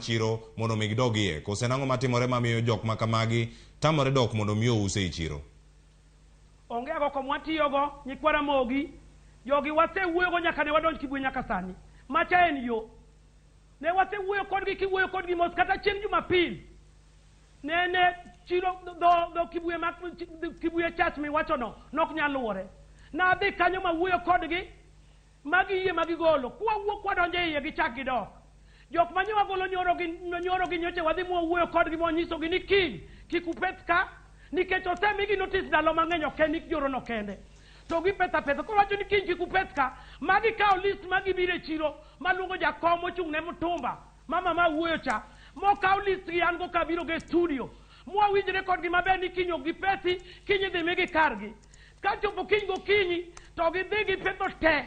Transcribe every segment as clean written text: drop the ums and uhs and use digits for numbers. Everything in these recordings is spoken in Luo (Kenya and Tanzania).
chiro mondo mi gidogie. Kose nang'o matimore mamiyo jok ma kamagi tamore dok mondo mi ouse e chiro? Onge go komwatiyogo nyikwara mogi jogi wasewuoyogo nyaka ne wadonj Kibuye nyaka sani macha en yo ne wasewuoyo kodgi kiwuoyo kodgi mos kata chieng' Jumapil ne chiro do Kibuye church miwachono nok nyal luwore nadhi kanyo mawuoyo kodgi magi yie magi golo kwawuok wadonje iye gichak gidok jok manyo wagolo nyorogi nyoche wadhi mwawuoyo kodgi monyisogi ni kiny kik upeth ka nikech osemigi notice ndalo mang'eny ok en jorono kende to gi pesa koro wacho ni kiny kik upeth ka magi kawo list magi biro e chiro maluongo jakom mochung' ne Mutumba mama ma wuoyo cha mokaw list gi an go kabiro ge studio mwawinjre kodgi maber ni kiny ok gipethi kiny idhi migi kargi ka chopo kiny gokinyi to gidhi gipetho te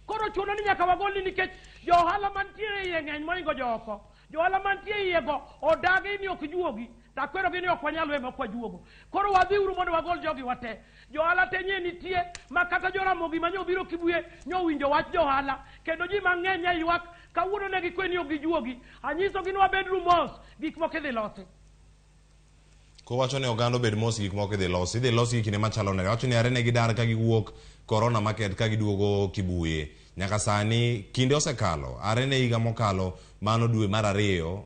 koro chuno ni nyaka wagolni nikech johala mantiere iye ng'eny moingo jooko johala mantie iye go odagi ni ok juogi takwero gi ni ok wanyal we mok wajuogo koro wadhiuru mondo wagol jogi wate johala te nye nitie ma kata joramogi ma nyobiro Kibuye nyowinjo wach johala kendo ji mang'eny nyaywak kawuono ne gikwe ni ok gijuogi anyisogi ni wabedru mos gik moko idhi losi. Kowacho ni oganda obed mos gik moko idhi losi kinde machalo nade. Wacho ni are ne gidar ka giwuok Corona Market ka giduogo Kibuye nyaka sani kinde osekalo are ne higa mokalo mano dwe mar 2